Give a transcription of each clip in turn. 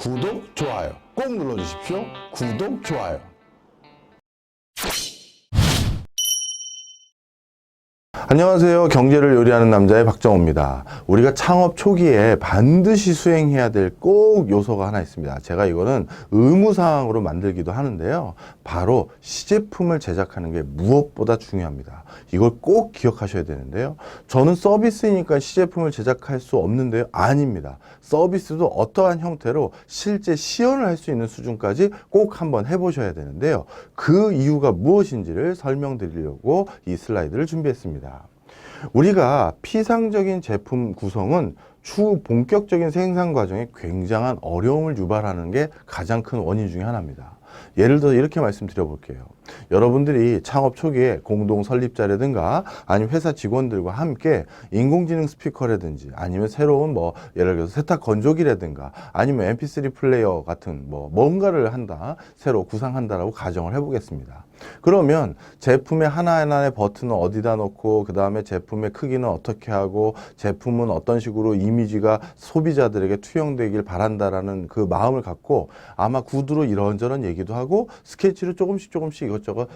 구독, 좋아요 꼭 눌러주십시오. 구독, 좋아요. 안녕하세요. 경제를 요리하는 남자의 박정호입니다. 우리가 창업 초기에 반드시 수행해야 될 꼭 요소가 하나 있습니다. 제가 이거는 의무사항으로 만들기도 하는데요. 바로 시제품을 제작하는 게 무엇보다 중요합니다. 이걸 꼭 기억하셔야 되는데요. 저는 서비스니까 시제품을 제작할 수 없는데요. 아닙니다. 서비스도 어떠한 형태로 실제 시연을 할 수 있는 수준까지 꼭 한번 해보셔야 되는데요. 그 이유가 무엇인지를 설명드리려고 이 슬라이드를 준비했습니다. 우리가 피상적인 제품 구성은 추후 본격적인 생산 과정에 굉장한 어려움을 유발하는 게 가장 큰 원인 중에 하나입니다. 예를 들어 이렇게 말씀드려 볼게요. 여러분들이 창업 초기에 공동 설립자라든가 아니면 회사 직원들과 함께 인공지능 스피커라든지 아니면 새로운 예를 들어서 세탁 건조기라든가 아니면 mp3 플레이어 같은 뭔가를 한다, 새로 구상한다라고 가정을 해보겠습니다. 그러면 제품의 하나하나의 버튼은 어디다 놓고 그 다음에 제품의 크기는 어떻게 하고 제품은 어떤 식으로 이미지가 소비자들에게 투영되길 바란다라는 그 마음을 갖고 아마 구두로 이런저런 얘기도 하고 스케치로 조금씩 이것저것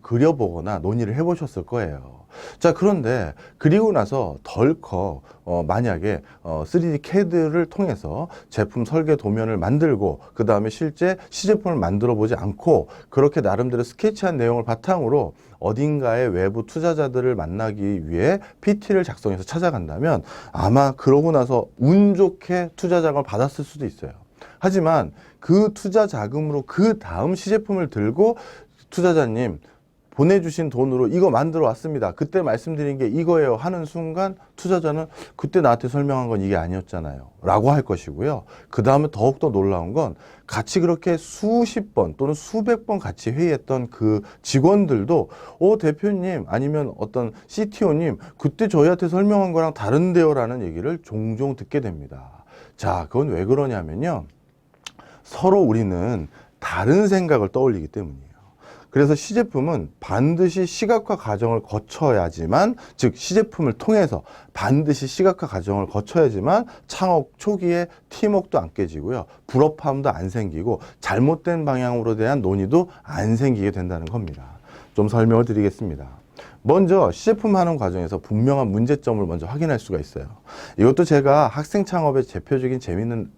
그려보거나 논의를 해보셨을 거예요. 자, 그런데 그리고 나서 덜컥 만약에 3D CAD를 통해서 제품 설계 도면을 만들고 그 다음에 실제 시제품을 만들어 보지 않고 그렇게 나름대로 스케치한 내용을 바탕으로 어딘가의 외부 투자자들을 만나기 위해 PT를 작성해서 찾아간다면 아마 그러고 나서 운 좋게 투자 자금을 받았을 수도 있어요. 하지만 그 투자 자금으로 그 다음 시제품을 들고 투자자님 보내주신 돈으로 이거 만들어 왔습니다. 그때 말씀드린 게 이거예요 하는 순간 투자자는 그때 나한테 설명한 건 이게 아니었잖아요 라고 할 것이고요. 그 다음에 더욱더 놀라운 건 같이 그렇게 수십 번 또는 수백 번 같이 회의했던 그 직원들도 대표님 아니면 어떤 CTO님 그때 저희한테 설명한 거랑 다른데요 라는 얘기를 종종 듣게 됩니다. 자, 그건 왜 그러냐면요. 서로 우리는 다른 생각을 떠올리기 때문이에요. 그래서 시제품은 반드시 시각화 과정을 거쳐야지만, 즉 시제품을 통해서 반드시 시각화 과정을 거쳐야지만 창업 초기에 팀워크도 안 깨지고요. 불협화음도 안 생기고 잘못된 방향으로 대한 논의도 안 생기게 된다는 겁니다. 좀 설명을 드리겠습니다. 먼저 시제품 하는 과정에서 분명한 문제점을 먼저 확인할 수가 있어요. 이것도 제가 학생 창업의 대표적인 재미있는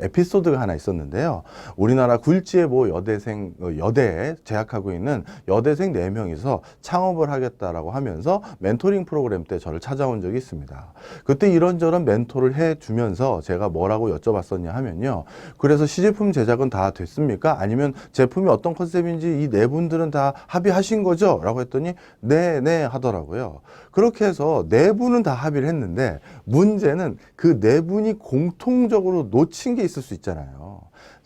에피소드가 하나 있었는데요. 우리나라 굴지의모 여대에 재학하고 있는 여대생 4명이서 창업을 하겠다라고 하면서 멘토링 프로그램 때 저를 찾아온 적이 있습니다. 그때 이런저런 멘토를 해주면서 제가 뭐라고 여쭤봤었냐 하면요. 그래서 시제품 제작은 다 됐습니까? 아니면 제품이 어떤 컨셉인지 이 네 분들은 다 합의하신 거죠? 라고 했더니 네 하더라고요. 그렇게 해서 네 분은 다 합의를 했는데 문제는 그 네 분이 공통적으로 놓친 게 있을 수 있잖아요.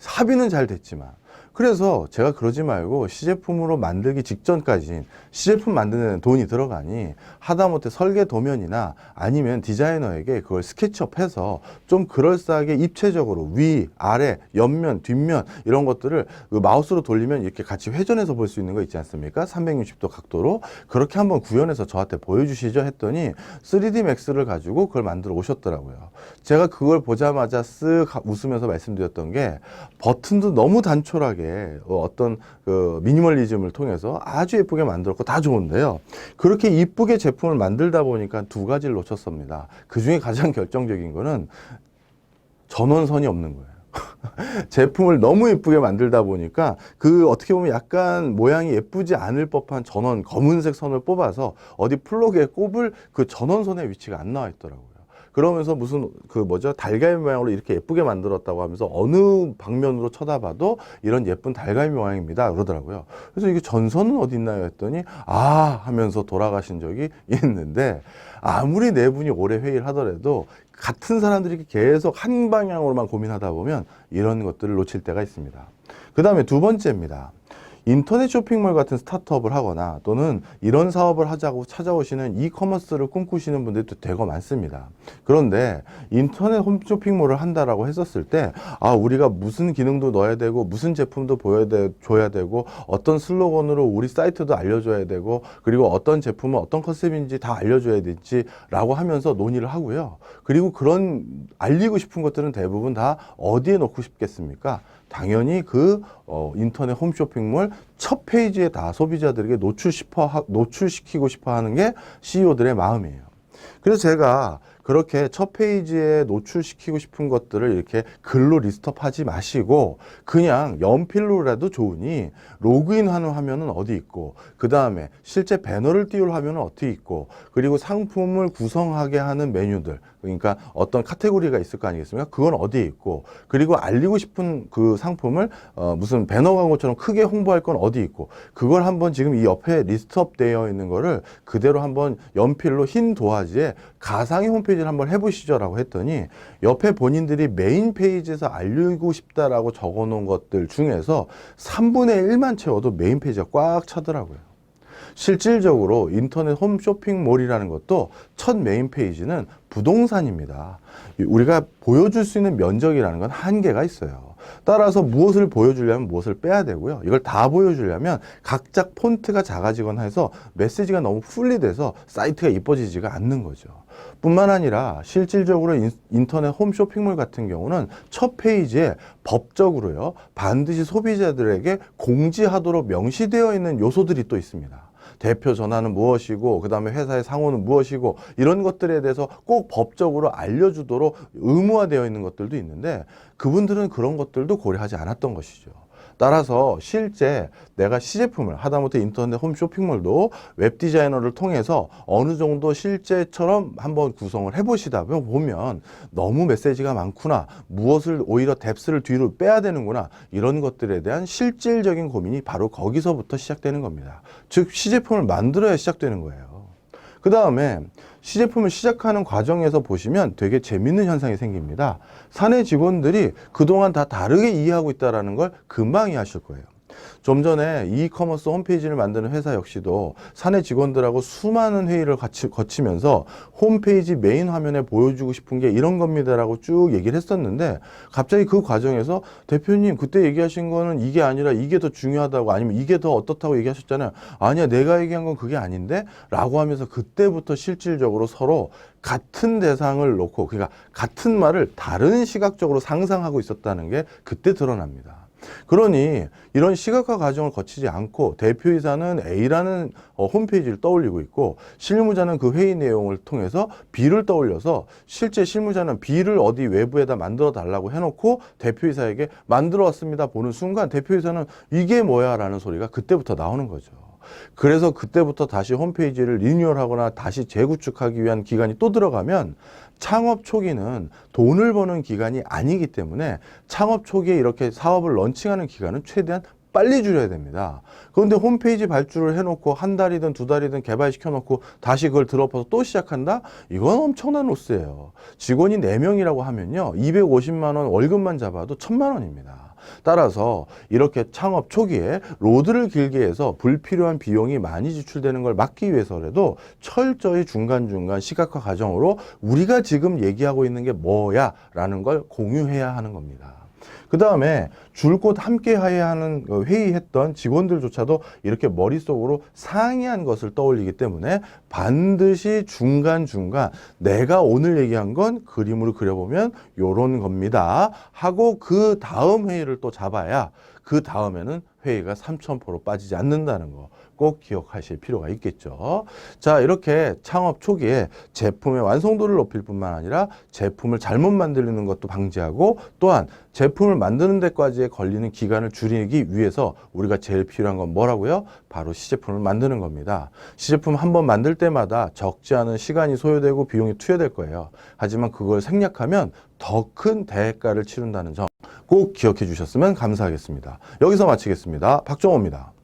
합의는 잘 됐지만. 그래서 제가 그러지 말고 시제품으로 만들기 직전까지 시제품 만드는 데는 돈이 들어가니 하다못해 설계 도면이나 아니면 디자이너에게 그걸 스케치업해서 좀 그럴싸하게 입체적으로 위, 아래, 옆면, 뒷면 이런 것들을 그 마우스로 돌리면 이렇게 같이 회전해서 볼 수 있는 거 있지 않습니까? 360도 각도로 그렇게 한번 구현해서 저한테 보여주시죠 했더니 3D 맥스를 가지고 그걸 만들어 오셨더라고요. 제가 그걸 보자마자 쓱 웃으면서 말씀드렸던 게 버튼도 너무 단촐하게 어떤 그 미니멀리즘을 통해서 아주 예쁘게 만들었고 다 좋은데요. 그렇게 이쁘게 제품을 만들다 보니까 두 가지를 놓쳤습니다. 그 중에 가장 결정적인 거는 전원선이 없는 거예요. 제품을 너무 예쁘게 만들다 보니까 그 어떻게 보면 약간 모양이 예쁘지 않을 법한 전원 검은색 선을 뽑아서 어디 플러그에 꼽을 그 전원선의 위치가 안 나와 있더라고요. 그러면서 무슨 달걀 모양으로 이렇게 예쁘게 만들었다고 하면서 어느 방면으로 쳐다봐도 이런 예쁜 달걀 모양입니다 그러더라고요. 그래서 이게 전선은 어디 있나요 했더니 하면서 돌아가신 적이 있는데 아무리 네 분이 오래 회의를 하더라도 같은 사람들이 계속 한 방향으로만 고민하다 보면 이런 것들을 놓칠 때가 있습니다. 그 다음에 두 번째입니다. 인터넷 쇼핑몰 같은 스타트업을 하거나 또는 이런 사업을 하자고 찾아오시는 이커머스를 꿈꾸시는 분들도 되게 많습니다. 그런데 인터넷 홈쇼핑몰을 한다라고 했었을 때 우리가 무슨 기능도 넣어야 되고 무슨 제품도 줘야 되고 어떤 슬로건으로 우리 사이트도 알려줘야 되고 그리고 어떤 제품은 어떤 컨셉인지 다 알려줘야 되지 라고 하면서 논의를 하고요. 그리고 그런 알리고 싶은 것들은 대부분 다 어디에 놓고 싶겠습니까? 당연히 인터넷 홈쇼핑몰 첫 페이지에 다 소비자들에게 노출시키고 싶어 하는 게 CEO들의 마음이에요. 그래서 제가 그렇게 첫 페이지에 노출시키고 싶은 것들을 이렇게 글로 리스트업 하지 마시고 그냥 연필로라도 좋으니 로그인하는 화면은 어디 있고 그 다음에 실제 배너를 띄울 화면은 어디 있고 그리고 상품을 구성하게 하는 메뉴들 그러니까 어떤 카테고리가 있을 거 아니겠습니까? 그건 어디에 있고 그리고 알리고 싶은 그 상품을 무슨 배너 광고처럼 크게 홍보할 건 어디 있고 그걸 한번 지금 이 옆에 리스트업 되어 있는 거를 그대로 한번 연필로 흰 도화지에 가상의 홈페이지를 한번 해보시죠 라고 했더니 옆에 본인들이 메인 페이지에서 알리고 싶다라고 적어 놓은 것들 중에서 3분의 1만 채워도 메인 페이지가 꽉 차더라고요. 실질적으로 인터넷 홈쇼핑몰이라는 것도 첫 메인 페이지는 부동산입니다. 우리가 보여줄 수 있는 면적이라는 건 한계가 있어요. 따라서 무엇을 보여주려면 무엇을 빼야 되고요. 이걸 다 보여주려면 각자 폰트가 작아지거나 해서 메시지가 너무 풀리돼서 사이트가 이뻐지지가 않는 거죠. 뿐만 아니라 실질적으로 인터넷 홈쇼핑몰 같은 경우는 첫 페이지에 법적으로요 반드시 소비자들에게 공지하도록 명시되어 있는 요소들이 또 있습니다. 대표 전화는 무엇이고 그 다음에 회사의 상호는 무엇이고 이런 것들에 대해서 꼭 법적으로 알려주도록 의무화되어 있는 것들도 있는데 그분들은 그런 것들도 고려하지 않았던 것이죠. 따라서 실제 내가 시제품을 하다못해 인터넷 홈쇼핑몰도 웹디자이너를 통해서 어느 정도 실제처럼 한번 구성을 해보시다 보면 너무 메시지가 많구나 무엇을 오히려 뎁스를 뒤로 빼야 되는구나 이런 것들에 대한 실질적인 고민이 바로 거기서부터 시작되는 겁니다. 즉 시제품을 만들어야 시작되는 거예요. 그 다음에 시제품을 시작하는 과정에서 보시면 되게 재밌는 현상이 생깁니다. 사내 직원들이 그동안 다 다르게 이해하고 있다는 걸 금방 이해하실 거예요. 좀 전에 이커머스 홈페이지를 만드는 회사 역시도 사내 직원들하고 수많은 회의를 거치면서 홈페이지 메인 화면에 보여주고 싶은 게 이런 겁니다라고 쭉 얘기를 했었는데 갑자기 그 과정에서 대표님 그때 얘기하신 거는 이게 아니라 이게 더 중요하다고 아니면 이게 더 어떻다고 얘기하셨잖아요. 아니야 내가 얘기한 건 그게 아닌데 라고 하면서 그때부터 실질적으로 서로 같은 대상을 놓고 그러니까 같은 말을 다른 시각적으로 상상하고 있었다는 게 그때 드러납니다. 그러니 이런 시각화 과정을 거치지 않고 대표이사는 A라는 홈페이지를 떠올리고 있고 실무자는 그 회의 내용을 통해서 B를 떠올려서 실제 실무자는 B를 어디 외부에다 만들어 달라고 해놓고 대표이사에게 만들어 왔습니다 보는 순간 대표이사는 이게 뭐야 라는 소리가 그때부터 나오는 거죠. 그래서 그때부터 다시 홈페이지를 리뉴얼하거나 다시 재구축하기 위한 기간이 또 들어가면 창업 초기는 돈을 버는 기간이 아니기 때문에 창업 초기에 이렇게 사업을 런칭하는 기간은 최대한 빨리 줄여야 됩니다. 그런데 홈페이지 발주를 해놓고 한 달이든 두 달이든 개발시켜놓고 다시 그걸 드롭해서 또 시작한다? 이건 엄청난 로스예요. 직원이 4명이라고 하면요 250만 원 월급만 잡아도 1000만 원입니다. 따라서 이렇게 창업 초기에 로드를 길게 해서 불필요한 비용이 많이 지출되는 걸 막기 위해서라도 철저히 중간중간 시각화 과정으로 우리가 지금 얘기하고 있는 게 뭐야 라는 걸 공유해야 하는 겁니다. 그 다음에 줄곧 함께 해야 하는 회의했던 직원들조차도 이렇게 머릿속으로 상이한 것을 떠올리기 때문에 반드시 중간중간 내가 오늘 얘기한 건 그림으로 그려보면 요런 겁니다 하고 그 다음 회의를 또 잡아야 그 다음에는 회의가 3000%로 빠지지 않는다는 거 꼭 기억하실 필요가 있겠죠. 자, 이렇게 창업 초기에 제품의 완성도를 높일 뿐만 아니라 제품을 잘못 만드는 것도 방지하고 또한 제품을 만드는 데까지 걸리는 기간을 줄이기 위해서 우리가 제일 필요한 건 뭐라고요? 바로 시제품을 만드는 겁니다. 시제품 한번 만들 때마다 적지 않은 시간이 소요되고 비용이 투여될 거예요. 하지만 그걸 생략하면 더 큰 대가를 치른다는 점 꼭 기억해 주셨으면 감사하겠습니다. 여기서 마치겠습니다. 박정호입니다.